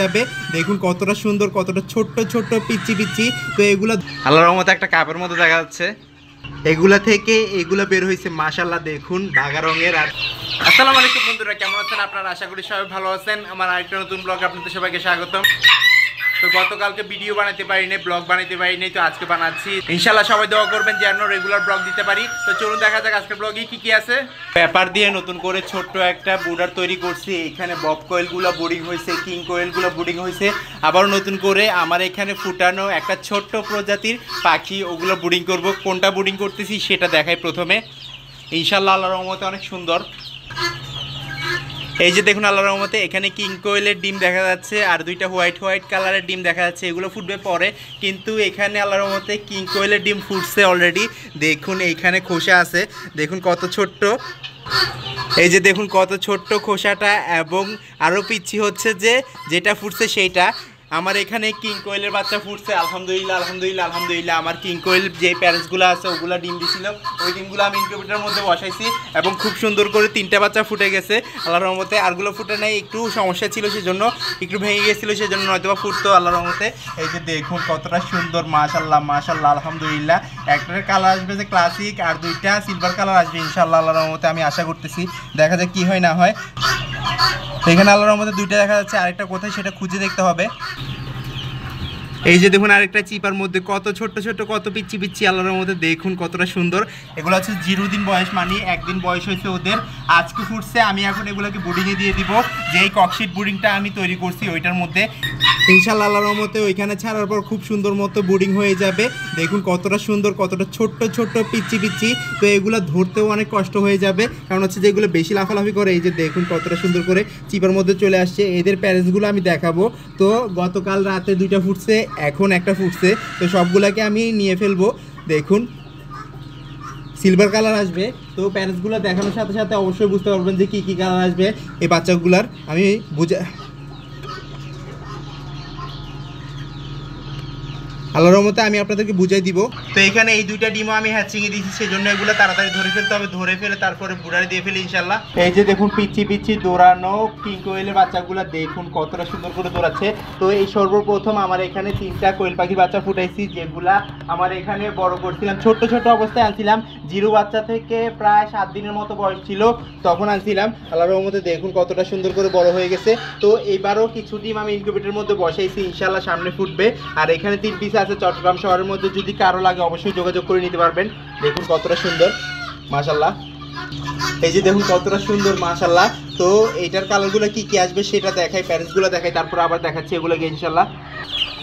যাবে। দেখুন কতটা সুন্দর, কতটা ছোট্ট ছোট্ট পিচ্চি পিচ্চি। তো এগুলা আল্লাহর রহমতে একটা কাপের মতো দেখা যাচ্ছে। এগুলা থেকে এগুলা বের হয়েছে মাশাআল্লাহ, দেখুন বাঘা রঙের। আর আসসালামু আলাইকুম বন্ধুরা, কেমন আছেন আপনারা? আশা করি সবাই ভালো আছেন। আমার আরেকটা নতুন ব্লগ আপনাদের সবাইকে স্বাগতম। তো গতকালকে ভিডিও বানাতে পারিনি, ব্লগ বানাতে পারিনি, তো আজকে বানাচ্ছি। ইনশাআল্লাহ সবাই দোয়া করবেন যেন রেগুলার ব্লগ দিতে পারি। তো চলুন দেখা যাক আজকের ব্লগে কি কি আছে। পেপার দিয়ে নতুন করে ছোট্ট একটা বোর্ডার তৈরি করছি। এখানে বব কোয়েলগুলো বোর্ডিং হয়েছে, কিং কোয়েলগুলো বোর্ডিং হয়েছে। আবার নতুন করে আমার এখানে ফুটানো একটা ছোট্ট প্রজাতির পাখি, ওগুলো বোর্ডিং করব। কোনটা বোর্ডিং করতেছি সেটা দেখাই প্রথমে। ইনশাআল্লাহ আল্লাহর রহমতে অনেক সুন্দর। এই যে দেখুন আল্লাহর রহমতে এখানে কিং কোয়েলের ডিম দেখা যাচ্ছে, আর দুইটা হোয়াইট কালারের ডিম দেখা যাচ্ছে। এগুলো ফুটবে পরে, কিন্তু এখানে আল্লাহর রহমতে কিং কোয়েলের ডিম ফুটছে অলরেডি। দেখুন এইখানে খোসা আছে, দেখুন কত ছোট্ট। এই যে দেখুন কত ছোট্ট খোসাটা, এবং আরও পিচ্ছি হচ্ছে যে যেটা ফুটছে সেইটা। আমার এখানে কিং কোয়েলের বাচ্চা ফুটছে, আলহামদুলিল্লাহ আলহামদুলিল্লাহ আলহামদুলিল্লাহ। আমার কিং কোয়েল যে প্যারেন্টসগুলো আছে ওগুলো ডিম দিছিল, ওই ডিমগুলো আমি ইনকিউবেটরের মধ্যে বসাইছি, এবং খুব সুন্দর করে 3টা বাচ্চা ফুটে গেছে আল্লাহর রহমতে। আরগুলো ফুটে নেই, একটু সমস্যা ছিল সেজন্য, একটু ভেঙে গেছিলো সেজন্য, নয়তো বা ফুটতো আল্লাহর রহমতে। এই যে দেখুন কতটা সুন্দর, মাশাআল্লাহ মাশাআল্লাহ আলহামদুলিল্লাহ। একটার কালার আসবে যে ক্লাসিক, আর দুইটা সিলভার কালার আসবে ইনশাআল্লাহ আল্লাহর রহমতে। আমি আশা করতেছি, দেখা যাক কি হয় না হয়। এখানে আল্লাহর রহমতে দুইটা দেখা যাচ্ছে, আরেকটা কোথায় সেটা খুঁজে দেখতে হবে। এই যে দেখুন আরেকটা চিপার মধ্যে কত ছোট্ট ছোট্ট, কত পিচ্ছি পিচ্ছি আল্লাহর মধ্যে, দেখুন কতটা সুন্দর। এগুলো হচ্ছে 0 দিন বয়স, মানে 1 দিন বয়স হয়েছে ওদের, আজকে ফুটছে। আমি এখন এগুলোকে বোর্ডিংয়ে দিয়ে দিব, যে এই ককশিট বোর্ডিংটা আমি তৈরি করছি ওইটার মধ্যে। ইনশাআল্লাহ আল্লাহর রহমতে ওইখানে ছাড়ার পর খুব সুন্দর মতো বোর্ডিং হয়ে যাবে। দেখুন কতটা সুন্দর, কতটা ছোট্ট ছোট্ট পিচ্ছি পিচ্ছি। তো এগুলো ধরতেও অনেক কষ্ট হয়ে যাবে, কারণ হচ্ছে যেগুলো বেশি লাফালাফি করে। এই যে দেখুন কতটা সুন্দর করে চিপার মধ্যে চলে আসছে। এদের প্যারেন্টসগুলো আমি দেখাবো। তো গতকাল রাতে 2টা ফুটছে, এখন একটা ফুটছে। তো সবগুলোকে আমি নিয়ে ফেলবো। দেখুন সিলভার কালার আসবে। তো প্যারেন্টসগুলো দেখানোর সাথে সাথে অবশ্যই বুঝতে পারবেন যে কী কী কালার আসবে এই বাচ্চাগুলার। আমি আল্লাহর রহমতে আমি আপনাদেরকে বুঝাই দিব। তো এখানে এই 2টা ডিমও আমি হ্যাচিংয়ে দিয়েছি, সেজন্য এগুলো তাড়াতাড়ি ধরে ফেলতে হবে। ধরে ফেলে তারপরে বুড়ারে দিয়ে ফেলি ইনশাল্লাহ। এই যে দেখুন পিচ্ছি পিচ্ছি দৌড়ানো কিং কোয়েলের বাচ্চাগুলো, দেখুন কতটা সুন্দর করে দৌড়াচ্ছে। তো এই সর্বপ্রথম আমার এখানে 3টা কোয়েল পাখির বাচ্চা ফুটাইছি, যেগুলা আমার এখানে বড় করছিলাম। ছোট্ট ছোট্ট অবস্থায় আনছিলাম, 0 বাচ্চা থেকে প্রায় 7 দিনের মতো বয়স ছিল তখন আনছিলাম। আল্লাহর রহমতে দেখুন কতটা সুন্দর করে বড় হয়ে গেছে। তো এবারও কিছু ডিম আমি ইনকিউবেটরের মধ্যে বসাইছি, ইনশাল্লাহ সামনে ফুটবে। আর এখানে 3 পিস আছে চট্টগ্রাম শহরের মধ্যে, যদি কারো লাগে অবশ্যই যোগাযোগ করে নিতে পারবেন। দেখুন কতটা সুন্দর মাশাআল্লাহ। এই যে দেখুন কতটা সুন্দর মাশাআল্লাহ। তো এইটার কালারগুলো কি কি আসবে সেটা দেখাই, প্যারেন্টসগুলো দেখাই, তারপর আবার দেখাচ্ছি এগুলোকে ইনশাআল্লাহ।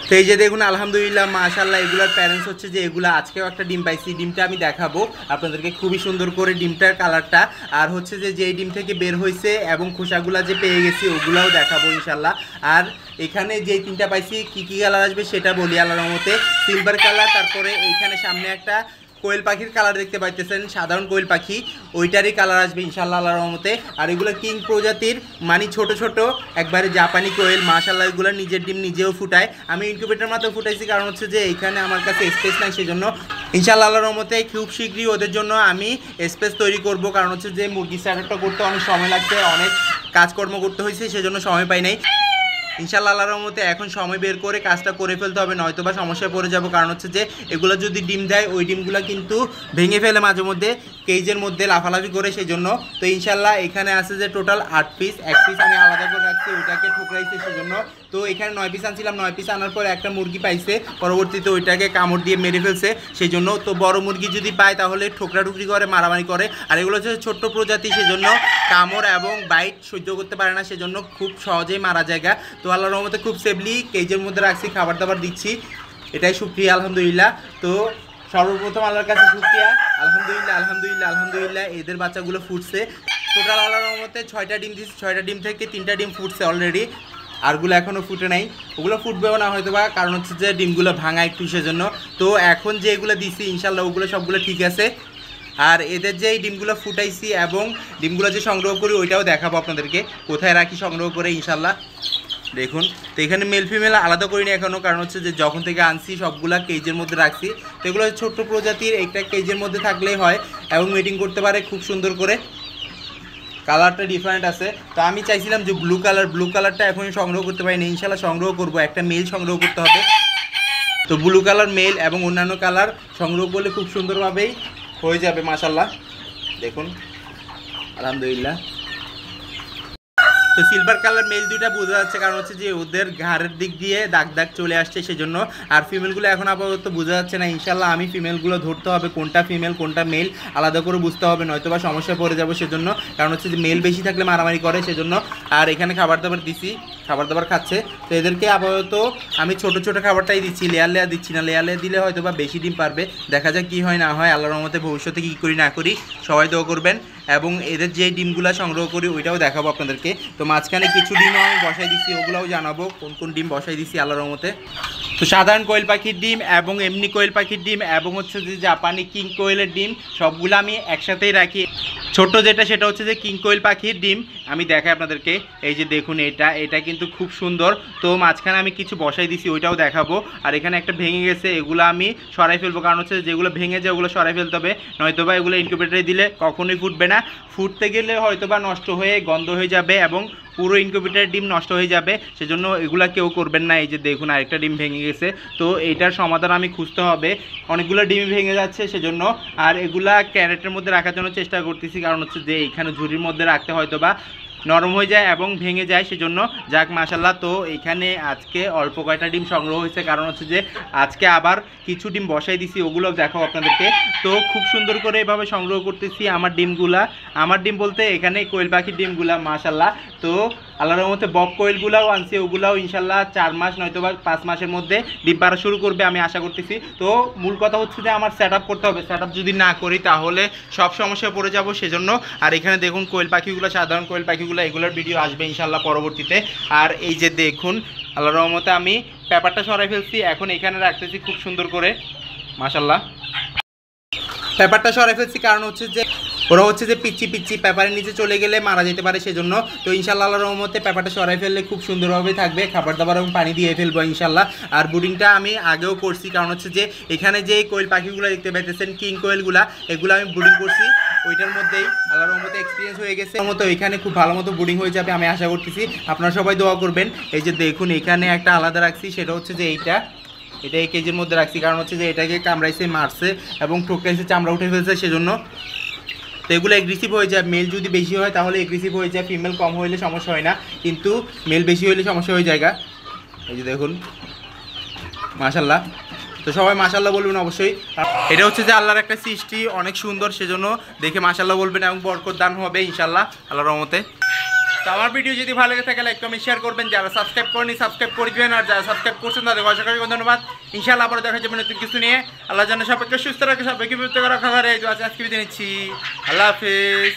তো এই যে দেখুন আলহামদুলিল্লাহ মাশাআল্লাহ, এগুলার প্যারেন্টস হচ্ছে যে এগুলো আজকেও একটা ডিম পাইছি। ডিমটা আমি দেখাবো আপনাদেরকে খুবই সুন্দর করে, ডিমটার কালারটা। আর হচ্ছে যে যেই ডিম থেকে বের হয়েছে এবং খোসাগুলা যে পেয়ে গেছি ওগুলাও দেখাবো ইনশাআল্লাহ। আর এখানে যেই 3টা পাইছি কি কি কালার আসবে সেটা বলি আল্লাহর রহমতে। সিলভার কালার, তারপরে এইখানে সামনে একটা কোয়েল পাখির কালার দেখতে পাইতেছেন, সাধারণ কোয়েল পাখি, ওইটারই কালার আসবে ইনশাআল্লাহ আল্লাহর রহমতে। আর এগুলো কিং প্রজাতির, মানে ছোট ছোট একবারে জাপানি কোয়েল মাশাআল্লাহ। এগুলো নিজের ডিম নিজেও ফুটায়, আমি ইনকিউবেটর মাত্র ফুটাইছি, কারণ হচ্ছে যে এইখানে আমার কাছে স্পেস নাই, সেজন্য ইনশাআল্লাহ আল্লাহর রহমতে খুব শীঘ্রই ওদের জন্য আমি স্পেস তৈরি করব। কারণ হচ্ছে যে মুরগি স্টার্টারটা করতে অনেক সময় লাগছে, অনেক কাজকর্ম করতে হয়েছে, সেজন্য সময় পাই নাই। ইনশাআল্লাহ আল্লাহর রহমতে এখন সময় বের করে কাজটা করে ফেলতে হবে, নয়তো বা সমস্যায় পড়ে যাব। কারণ হচ্ছে যে এগুলো যদি ডিম দেয়, ওই ডিমগুলো কিন্তু ভেঙে ফেলে মাঝে মধ্যে কেজের মধ্যে লাফালাফি করে, সেই জন্য। তো ইনশাআল্লাহ এখানে আছে যে টোটাল 8 পিস, 1 পিস আমি আলাদা করে রাখছি, ওইটাকে ঠুকরাইছে সেজন্য। তো এখানে 9 পিস আনছিলাম, 9 পিস আনার পর একটা মুরগি পাইছে, পরবর্তীতে ওইটাকে কামড় দিয়ে মেরে ফেলছে সেই জন্য। তো বড় মুরগি যদি পায় তাহলে ঠোকরাঠুকরি করে, মারামারি করে। আর এগুলো হচ্ছে ছোট্ট প্রজাতি, সেজন্য কামড় এবং বাইট সহ্য করতে পারে না, সেজন্য খুব সহজেই মারা জায়গা। তো আল্লাহর রহমতে খুব সেফলি কেজের মধ্যে রাখছি, খাবার দাবার দিচ্ছি, এটাই শুকরিয়া আলহামদুলিল্লাহ। তো সর্বপ্রথম আল্লাহর কাছে শুকরিয়া, আলহামদুলিল্লাহ আলহামদুলিল্লাহ আলহামদুলিল্লাহ। এদের বাচ্চাগুলো ফুটছে টোটাল আল্লাহর রহমতে 6টা ডিম দিচ্ছি, 6টা ডিম থেকে 3টা ডিম ফুটছে অলরেডি, আরগুলো এখনও ফুটে নাই। ওগুলো ফুটবেও না হয়তো বা, কারণ হচ্ছে যে ডিমগুলো ভাঙা একটু সেজন্য। তো এখন যে এগুলো দিছি ইনশাআল্লাহ ওগুলো সবগুলো ঠিক আছে। আর এদের যে এই ডিমগুলো ফুটাইছি এবং ডিমগুলো যে সংগ্রহ করি ওইটাও দেখাবো আপনাদেরকে, কোথায় রাখি সংগ্রহ করে ইনশাআল্লাহ। দেখুন তো এখানে মেল ফিমেল আলাদা করিনি এখনও, কারণ হচ্ছে যে যখন থেকে আনছি সবগুলা কেজের মধ্যে রাখছি। তো এগুলো ছোট্ট প্রজাতির, একটা কেজের মধ্যে থাকলেই হয় এবং মিটিং করতে পারে খুব সুন্দর করে। কালারটা ডিফারেন্ট আছে। তো আমি চাইছিলাম যে ব্লু কালারটা এখনই সংগ্রহ করতে পারিনি, ইনশাল্লাহ সংগ্রহ করব, একটা মেল সংগ্রহ করতে হবে। তো ব্লু কালার মেল এবং অন্যান্য কালার সংগ্রহ করলে খুব সুন্দরভাবেই হয়ে যাবে মাশাল্লাহ। দেখুন আলহামদুলিল্লাহ। তো সিলভার কালার মেল দুইটা বোঝা যাচ্ছে, কারণ হচ্ছে যে ওদের ঘাড়ের দিক দিয়ে দাগ দাগ চলে আসছে সেজন্য। আর ফিমেলগুলো এখন আপাতত বোঝা যাচ্ছে না, ইনশাল্লাহ আমি ফিমেলগুলো ধরতে হবে, কোনটা ফিমেল কোনটা মেল আলাদা করে বুঝতে হবে, নয়তো বা সমস্যায় পড়ে যাবো সেজন্য। কারণ হচ্ছে যে মেল বেশি থাকলে মারামারি করে সেজন্য। আর এখানে খাবার দাবার দিছি, খাবার দাবার খাচ্ছে। তো এদেরকে আপাতত আমি ছোটো ছোটো খাবারটাই দিচ্ছি, লেয়ার দিচ্ছি না। লেয়ার দিলে হয়তো বা বেশি ডিম পারবে, দেখা যাক কী হয় না হয়। আল্লাহর রহমতে ভবিষ্যতে কী করি না করি সবাই দোয়া করবেন। এবং এদের যে ডিমগুলো সংগ্রহ করি ওইটাও দেখাবো আপনাদেরকে। তো মাঝখানে কিছু ডিমও আমি বসাই দিচ্ছি, ওগুলোও জানাবো কোন কোন ডিম বসাই দিচ্ছি আল্লাহর রহমতে। তো সাধারণ কোয়েল পাখির ডিম এবং এমনি কোয়েল পাখির ডিম এবং হচ্ছে যে জাপানি কিং কোয়েলের ডিম সবগুলো আমি একসাথেই রাখি। ছোট যেটা সেটা হচ্ছে যে কিং কোয়েল পাখির ডিম আমি দেখাই আপনাদেরকে। এই যে দেখুন এটা কিন্তু খুব সুন্দর। তো মাঝখানে আমি কিছু বসাই দিছি, ওইটাও দেখাবো। আর এখানে একটা ভেঙে গেছে, এগুলো আমি সরাই ফেলবো, কারণ হচ্ছে যেগুলো ভেঙে যায় ওগুলো সরাই ফেলতে হবে, নয়তোবা এগুলো ইনকিউবেটরে দিলে কখনোই ফুটবে না। ফুটতে গেলে হয়তোবা নষ্ট হয়ে গন্ধ হয়ে যাবে এবং পুরো ইনকিউবেটরের ডিম নষ্ট হয়ে যাবে, সেজন্য এগুলা কেউ করবেন না। এই যে দেখুন আরেকটা ডিম ভেঙে গেছে, তো এইটার সমাধান আমি খুঁজতে হবে। অনেকগুলো ডিম ভেঙে যাচ্ছে সেজন্য। আর এগুলা ক্যারেটের মধ্যে রাখার জন্য চেষ্টা করতেছি, কারণ হচ্ছে যে এইখানে ঝুড়ির মধ্যে রাখতে হয়তো বা নরম হয়ে যায় এবং ভেঙে যায় সেজন্য। যাক মাশাল্লাহ। তো এখানে আজকে অল্প কয়টা ডিম সংগ্রহ হয়েছে, কারণ হচ্ছে যে আজকে আবার কিছু ডিম বসাই দিছি, ওগুলো দেখাও আপনাদেরকে। তো খুব সুন্দর করে এভাবে সংগ্রহ করতেছি আমার ডিমগুলা। আমার ডিম বলতে এখানে কোয়েল পাখির ডিমগুলা মাশাল্লাহ। তো আল্লাহর রহমতে বব কোয়েলগুলাও আনছি, ওগুলাও ইনশাল্লাহ 4 মাস নয়তো বা 5 মাসের মধ্যে ডিম পাড়া শুরু করবে আমি আশা করতেছি। তো মূল কথা হচ্ছে যে আমার সেট করতে হবে, সেট যদি না করি তাহলে সব সমস্যায় পড়ে যাব সেজন্য। আর এখানে দেখুন কোয়েল পাখিগুলো, সাধারণ কোয়েল পাখিগুলো, এগুলোর ভিডিও আসবে ইনশাল্লাহ পরবর্তীতে। আর এই যে দেখুন আল্লাহর রহমতে আমি পেপারটা সরাই ফেলছি, এখন এখানে রাখতেছি খুব সুন্দর করে মাশাল্লাহ। পেপারটা সরাই ফেলছি কারণ হচ্ছে যে ওরা হচ্ছে যে পিচ্ছি পেপারের নিচে চলে গেলে মারা যেতে পারে সেজন্য। তো ইনশাল্লাহ আল্লাহর রহমতে পেপারটা সরাই ফেললে খুব সুন্দরভাবে থাকবে, খাবার দাবার এবং পানি দিয়ে ফেলবো ইনশাল্লাহ। আর ব্রিডিংটা আমি আগেও করছি, কারণ হচ্ছে যে এখানে যে কোয়েল পাখিগুলো দেখতে পাইতেছেন কিং কোয়েলগুলা, এগুলো আমি ব্রিডিং করছি ওইটার মধ্যেই। আল্লাহর রহমতে এক্সপিরিয়েন্স হয়ে গেছে মতো, এখানে খুব ভালো মতো ব্রিডিং হয়ে যাবে আমি আশা করতেছি। আপনারা সবাই দোয়া করবেন। এই যে দেখুন এখানে একটা আলাদা রাখছি, সেটা হচ্ছে যে এটা 1 কেজির মধ্যে রাখছি, কারণ হচ্ছে যে এটাকে কামড়াইছে, মারছে এবং ঠোকরাইছে, চামড়া উঠে ফেলছে সেজন্য। তো এগুলো এগ্রেসিভ হয়ে যায়, মেল যদি বেশি হয় তাহলে এগ্রেসিভ হয়ে যায়, ফিমেল কম হইলে সমস্যা হয় না, কিন্তু মেল বেশি হইলে সমস্যা হয়ে যায়। এই যে দেখুন মাশাল্লাহ। তো সবাই মাশাল্লাহ বলবেন অবশ্যই। এটা হচ্ছে যে আল্লাহর একটা সৃষ্টি, অনেক সুন্দর, সেজন্য দেখে মাশাল্লাহ বলবেন এবং বরকত দান হবে ইনশাল্লাহ আল্লাহর রহমতে। তো আমার ভিডিও যদি ভালো লেগে থাকে লাইক কমেন্ট শেয়ার করবেন, যারা সাবস্ক্রাইব করেনি সাবস্ক্রাইব করে দিবেন, আর যারা সাবস্ক্রাইব করছেন তাদের অসংখ্য ধন্যবাদ। ইনশাআল্লাহ আবার দেখা যাবে নতুন কিছু নিয়ে। আল্লাহ যেন সবাইকে সুস্থ রাখে, সবাইকে বিপদ থেকে রক্ষা করে। আজকে বিদায় নিচ্ছি, আল্লাহ হাফেজ।